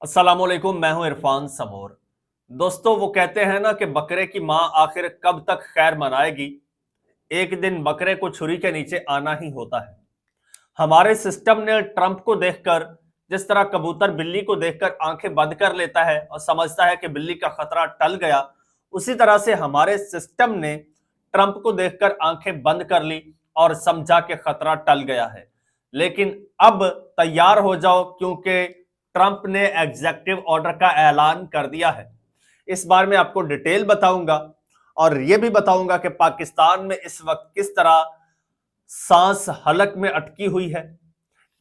अस्सलामुअलैकुम, मैं हूं इरफान समोर। दोस्तों, वो कहते हैं ना कि बकरे की मां आखिर कब तक खैर मनाएगी। एक दिन बकरे को छुरी के नीचे आना ही होता है। हमारे सिस्टम ने ट्रंप को देखकर जिस तरह कबूतर बिल्ली को देखकर आंखें बंद कर लेता है और समझता है कि बिल्ली का खतरा टल गया, उसी तरह से हमारे सिस्टम ने ट्रंप को देखकर आंखें बंद कर ली और समझा कि खतरा टल गया है। लेकिन अब तैयार हो जाओ, क्योंकि ट्रंप ने एग्जीक्यूटिव ऑर्डर का ऐलान कर दिया है। इस बार मैं आपको डिटेल बताऊंगा और यह भी बताऊंगा कि पाकिस्तान में इस वक्त किस तरह सांस हलक में अटकी हुई है।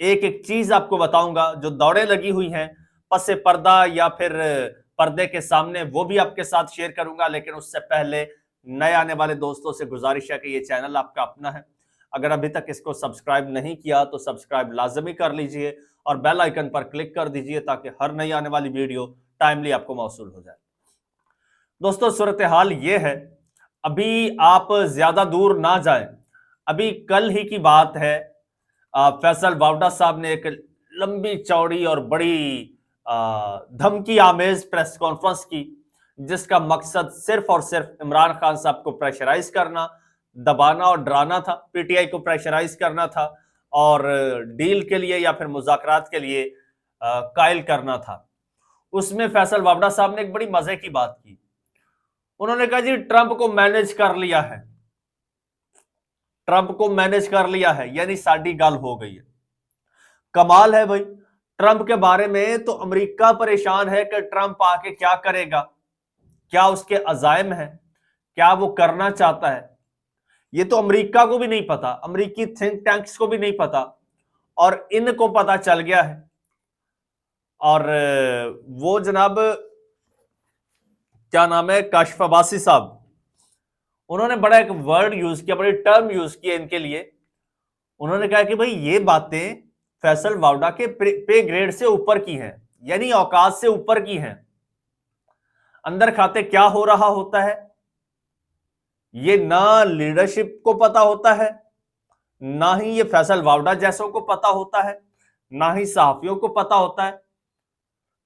एक एक चीज आपको बताऊंगा, जो दौड़े लगी हुई हैं पसे पर्दा या फिर पर्दे के सामने, वो भी आपके साथ शेयर करूंगा। लेकिन उससे पहले नए आने वाले दोस्तों से गुजारिश है कि ये चैनल आपका अपना है। अगर अभी तक इसको सब्सक्राइब नहीं किया तो सब्सक्राइब लाजमी कर लीजिए और बेल आइकन पर क्लिक कर दीजिए ताकि हर नई आने वाली वीडियो टाइमली आपको मौसूल हो जाए। दोस्तों, सूरत हाल ये है, अभी आप ज्यादा दूर ना जाएं। अभी कल ही की बात है, फैसल वावड़ा साहब ने एक लंबी चौड़ी और बड़ी धमकी आमेज प्रेस कॉन्फ्रेंस की, जिसका मकसद सिर्फ और सिर्फ इमरान खान साहब को प्रेशराइज करना, दबाना और डराना था। पीटीआई को प्रेशराइज करना था और डील के लिए या फिर मुज़ाकरात के लिए कायल करना था। उसमें फैसल वावड़ा साहब ने एक बड़ी मजे की बात की। उन्होंने कहा, जी ट्रंप को मैनेज कर लिया है, ट्रंप को मैनेज कर लिया है, यानी साडी गल हो गई है। कमाल है भाई। ट्रंप के बारे में तो अमेरिका परेशान है कि ट्रंप आके क्या करेगा, क्या उसके अजायम है, क्या वो करना चाहता है। ये तो अमेरिका को भी नहीं पता, अमेरिकी थिंक टैंक्स को भी नहीं पता, और इनको पता चल गया है। और वो जनाब, क्या नाम है, काशिफ अब्बासी साहब, उन्होंने बड़ा एक वर्ड यूज किया, बड़ी टर्म यूज किया इनके लिए। उन्होंने कहा कि भाई ये बातें फैसल वावड़ा के पे ग्रेड से ऊपर की हैं, यानी औकात से ऊपर की हैं। अंदर खाते क्या हो रहा होता है ये ना लीडरशिप को पता होता है, ना ही ये फैसल वावड़ा जैसों को पता होता है, ना ही सहाफियों को पता होता है।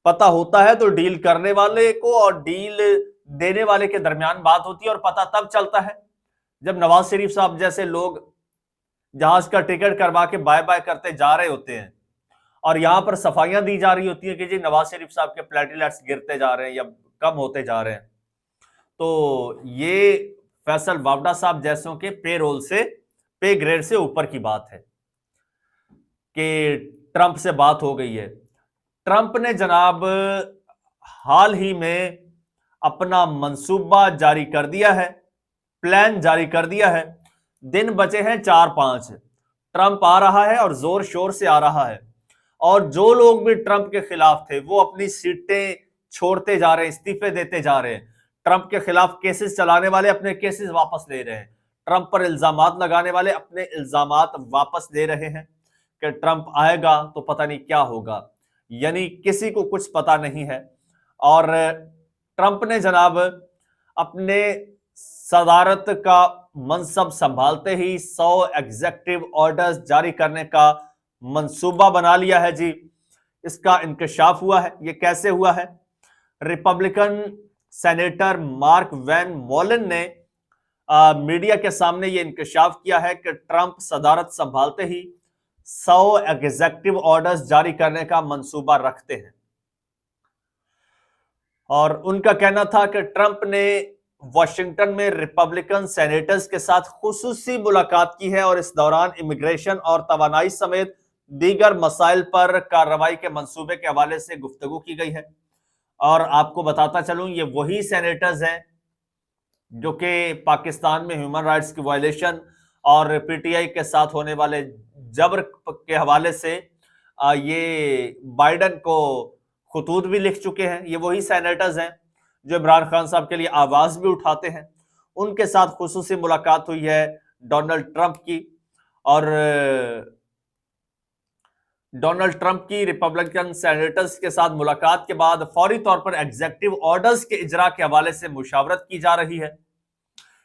पता होता है तो डील करने वाले को और डील देने वाले के दरमियान बात होती है, और पता तब चलता है जब नवाज शरीफ साहब जैसे लोग जहाज का टिकट करवा के बाय बाय करते जा रहे होते हैं और यहां पर सफाइयां दी जा रही होती है कि जी नवाज शरीफ साहब के प्लेटलेट्स गिरते जा रहे हैं या कम होते जा रहे हैं। तो ये फैसल वावड़ा साहब जैसों के पे रोल से, पे ग्रेड से ऊपर की बात है कि ट्रंप से बात हो गई है। ट्रंप ने जनाब हाल ही में अपना मंसूबा जारी कर दिया है, प्लान जारी कर दिया है। दिन बचे हैं 4-5, ट्रंप आ रहा है और जोर शोर से आ रहा है। और जो लोग भी ट्रंप के खिलाफ थे वो अपनी सीटें छोड़ते जा रहे हैं, इस्तीफे देते जा रहे हैं। ट्रंप के खिलाफ केसेस चलाने वाले अपने केसेस वापस ले रहे हैं, ट्रंप पर इल्जामात लगाने वाले अपने इल्जामात वापस ले रहे हैं कि ट्रंप आएगा तो पता नहीं क्या होगा, यानी किसी को कुछ पता नहीं है। और ट्रंप ने जनाब अपने सदारत का मनसब संभालते ही 100 एग्जीक्यूटिव ऑर्डर्स जारी करने का मंसूबा बना लिया है जी। इसका इंकशाफ हुआ है। ये कैसे हुआ है? रिपब्लिकन सेनेटर मार्क वैन वॉलन ने मीडिया के सामने ये इंकशाफ किया है कि ट्रंप सदारत संभालते ही 100 एग्जीक्यूटिव ऑर्डर्स जारी करने का मंसूबा रखते हैं। और उनका कहना था कि ट्रंप ने वॉशिंगटन में रिपब्लिकन सेनेटर्स के साथ खुसूसी मुलाकात की है और इस दौरान इमिग्रेशन और तवानाई समेत दीगर मसाइल पर कार्रवाई के मंसूबे के हवाले से गुफ्तगू की गई है। और आपको बताता चलूं, ये वही सेनेटर्स हैं जो कि पाकिस्तान में ह्यूमन राइट्स की वायलेशन और पीटीआई के साथ होने वाले जबर के हवाले से ये बाइडन को खुतूत भी लिख चुके हैं। ये वही सेनेटर्स हैं जो इमरान खान साहब के लिए आवाज भी उठाते हैं। उनके साथ खुसूसी मुलाकात हुई है डोनाल्ड ट्रंप की, और डोनाल्ड ट्रंप की रिपब्लिकन सेनेटर्स के साथ मुलाकात के बाद फौरी तौर पर एग्जीक्यूटिव ऑर्डर्स के इजरा के हवाले से मुशावरत की जा रही है।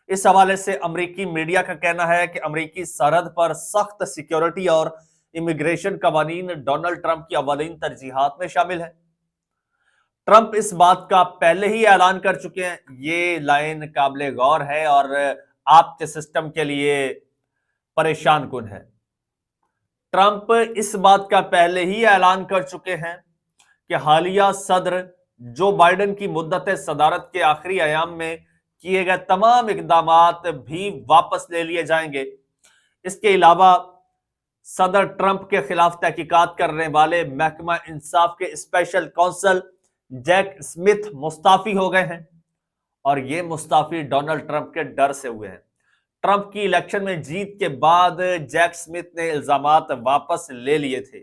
इस हवाले से अमेरिकी मीडिया का कहना है कि अमेरिकी सरहद पर सख्त सिक्योरिटी और इमिग्रेशन कवानीन डोनाल्ड ट्रंप की अवलीन तरजीहात में शामिल है। ट्रंप इस बात का पहले ही ऐलान कर चुके हैं, ये लाइन काबिले गौर है और आपके सिस्टम के लिए परेशान कुन है। ट्रंप इस बात का पहले ही ऐलान कर चुके हैं कि हालिया सदर जो बाइडेन की मुद्दत सदारत के आखिरी अयाम में किए गए तमाम इकदामात भी वापस ले लिए जाएंगे। इसके अलावा सदर ट्रंप के खिलाफ तहकीकात करने वाले महकमा इंसाफ के स्पेशल काउंसल जैक स्मिथ मुस्ताफी हो गए हैं और ये मुस्ताफी डोनाल्ड ट्रंप के डर से हुए हैं। ट्रंप की इलेक्शन में जीत के बाद जैक स्मिथ ने इल्जामात वापस ले लिए थे,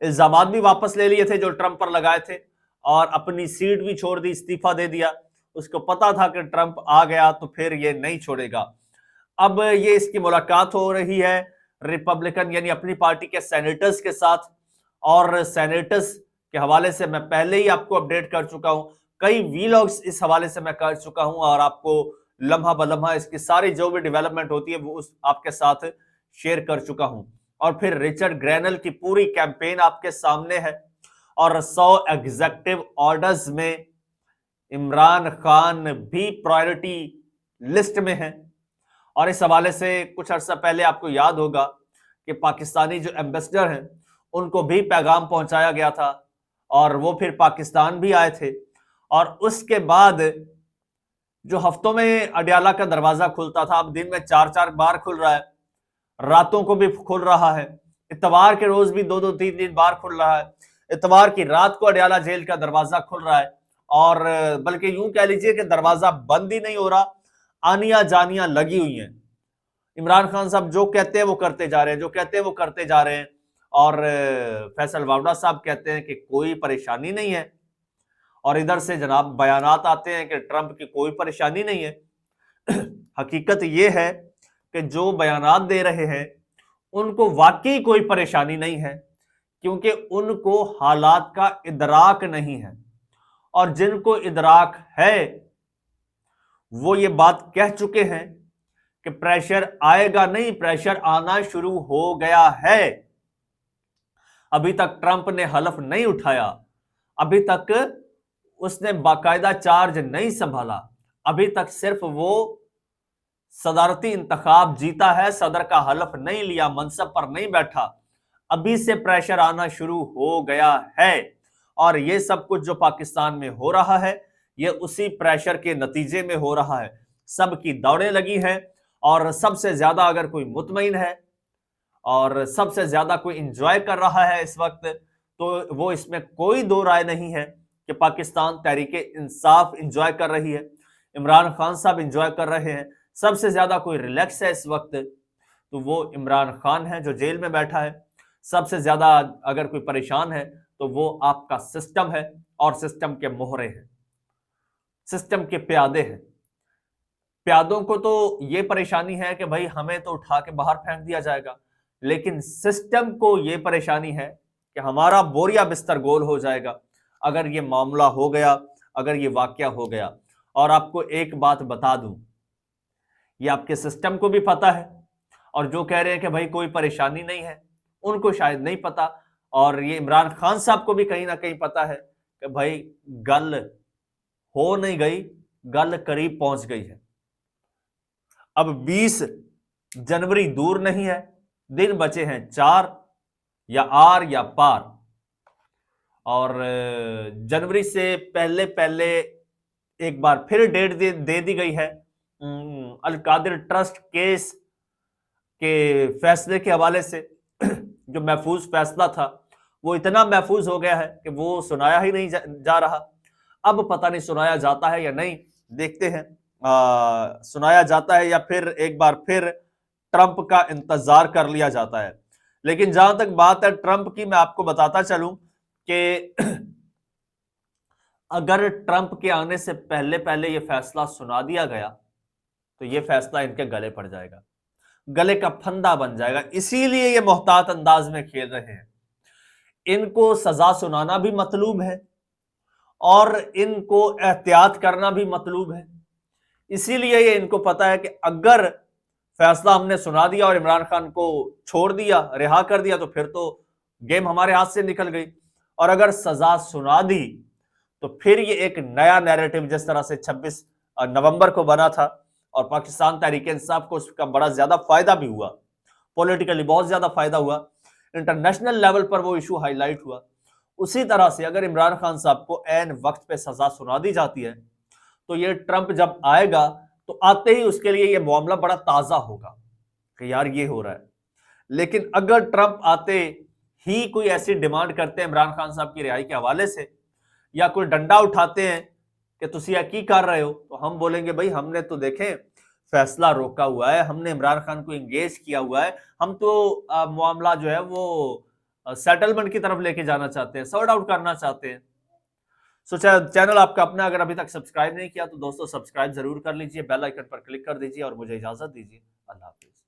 इल्जामात भी वापस ले लिए थे जो ट्रंप पर लगाए थे और अपनी सीट भी छोड़ दी, इस्तीफा दे दिया। उसको पता था कि ट्रंप आ गया तो फिर ये नहीं छोड़ेगा। अब ये इसकी मुलाकात हो रही है रिपब्लिकन यानी अपनी पार्टी के सेनेटर्स के साथ, और सेनेटर्स के हवाले से मैं पहले ही आपको अपडेट कर चुका हूं, कई वीलॉग्स इस हवाले से मैं कर चुका हूं और आपको लम्हा बलम्हा इसकी सारी जो भी डेवलपमेंट होती है वो उस आपके साथ शेयर कर चुका हूं। और फिर रिचर्ड ग्रैनल की पूरी कैंपेन आपके सामने है और 100 एग्जीक्यूटिव ऑर्डर्स में इमरान खान भी प्रायोरिटी लिस्ट में है। और इस हवाले से कुछ अर्सा पहले आपको याद होगा कि पाकिस्तानी जो एम्बेसडर हैं उनको भी पैगाम पहुंचाया गया था और वो फिर पाकिस्तान भी आए थे। और उसके बाद जो हफ्तों में अडयाला का दरवाजा खुलता था, अब दिन में 4-4 बार खुल रहा है, रातों को भी खुल रहा है, इतवार के रोज भी 2-2 3-3 बार खुल रहा है। इतवार की रात को अडयाला जेल का दरवाजा खुल रहा है और बल्कि यूं कह लीजिए कि दरवाजा बंद ही नहीं हो रहा, आनियां जानियां लगी हुई हैं। इमरान खान साहब जो कहते हैं वो करते जा रहे हैं, जो कहते हैं वो करते जा रहे हैं। और फैसल वावड़ा साहब कहते हैं कि कोई परेशानी नहीं है और इधर से जनाब बयानात आते हैं कि ट्रंप की कोई परेशानी नहीं है। हकीकत यह है कि जो बयानात दे रहे हैं उनको वाकई कोई परेशानी नहीं है, क्योंकि उनको हालात का इदराक नहीं है और जिनको इदराक है वो ये बात कह चुके हैं कि प्रेशर आएगा नहीं, प्रेशर आना शुरू हो गया है। अभी तक ट्रंप ने हलफ नहीं उठाया, अभी तक उसने बाकायदा चार्ज नहीं संभाला, अभी तक सिर्फ वो सदारती इंतखाब जीता है, सदर का हलफ नहीं लिया, मनसब पर नहीं बैठा, अभी से प्रेशर आना शुरू हो गया है। और ये सब कुछ जो पाकिस्तान में हो रहा है ये उसी प्रेशर के नतीजे में हो रहा है। सबकी दौड़ें लगी हैं और सबसे ज्यादा अगर कोई मुतमईन है और सबसे ज्यादा कोई इंजॉय कर रहा है इस वक्त, तो वो इसमें कोई दो राय नहीं है कि पाकिस्तान तहरीके इंसाफ इंजॉय कर रही है, इमरान खान साहब इंजॉय कर रहे हैं। सबसे ज्यादा कोई रिलैक्स है इस वक्त तो वो इमरान खान है जो जेल में बैठा है। सबसे ज्यादा अगर कोई परेशान है तो वो आपका सिस्टम है और सिस्टम के मोहरे हैं, सिस्टम के प्यादे हैं। प्यादों को तो ये परेशानी है कि भाई हमें तो उठा के बाहर फेंक दिया जाएगा, लेकिन सिस्टम को ये परेशानी है कि हमारा बोरिया बिस्तर गोल हो जाएगा अगर ये मामला हो गया, अगर ये वाकया हो गया। और आपको एक बात बता दूं, ये आपके सिस्टम को भी पता है और जो कह रहे हैं कि भाई कोई परेशानी नहीं है उनको शायद नहीं पता, और ये इमरान खान साहब को भी कहीं ना कहीं पता है कि भाई गल हो नहीं गई, गल करीब पहुंच गई है। अब 20 जनवरी दूर नहीं है, दिन बचे हैं 4, या आर या पार। और जनवरी से पहले पहले एक बार फिर डेट दे दी गई है। अल कादिर ट्रस्ट केस के फैसले के हवाले से जो महफूज फैसला था वो इतना महफूज हो गया है कि वो सुनाया ही नहीं जा रहा। अब पता नहीं सुनाया जाता है या नहीं, देखते हैं सुनाया जाता है या फिर एक बार फिर ट्रंप का इंतजार कर लिया जाता है। लेकिन जहां तक बात है ट्रंप की, मैं आपको बताता चलूं कि अगर ट्रंप के आने से पहले पहले यह फैसला सुना दिया गया तो यह फैसला इनके गले पड़ जाएगा, गले का फंदा बन जाएगा। इसीलिए ये मोहतात अंदाज में खेल रहे हैं। इनको सजा सुनाना भी मतलूब है और इनको एहतियात करना भी मतलूब है। इसीलिए ये इनको पता है कि अगर फैसला हमने सुना दिया और इमरान खान को छोड़ दिया, रिहा कर दिया, तो फिर तो गेम हमारे हाथ से निकल गई, और अगर सजा सुना दी तो फिर ये एक नया नैरेटिव जिस तरह से 26 नवंबर को बना था और पाकिस्तान तहरीक इंसाफ को उसका बड़ा ज्यादा फायदा भी हुआ, पॉलिटिकली बहुत ज्यादा फायदा हुआ, इंटरनेशनल लेवल पर वो इशू हाईलाइट हुआ, उसी तरह से अगर इमरान खान साहब को ऐन वक्त पे सजा सुना दी जाती है तो ये ट्रंप जब आएगा तो आते ही उसके लिए ये मामला बड़ा ताजा होगा कि यार ये हो रहा है। लेकिन अगर ट्रंप आते ही कोई ऐसी डिमांड करते हैं इमरान खान साहब की रिहाई के हवाले से, या कोई डंडा उठाते हैं कि तुसी यह की कर रहे हो, तो हम बोलेंगे भाई हमने तो देखें फैसला रोका हुआ है, हमने इमरान खान को एंगेज किया हुआ है, हम तो मामला जो है वो सेटलमेंट की तरफ लेके जाना चाहते हैं, सॉर्ट आउट करना चाहते हैं। सो चैनल आपका अपना अगर अभी तक सब्सक्राइब नहीं किया तो दोस्तों सब्सक्राइब जरूर कर लीजिए, बेल आइकन पर क्लिक कर दीजिए और मुझे इजाजत दीजिए। अल्लाह हाफिज।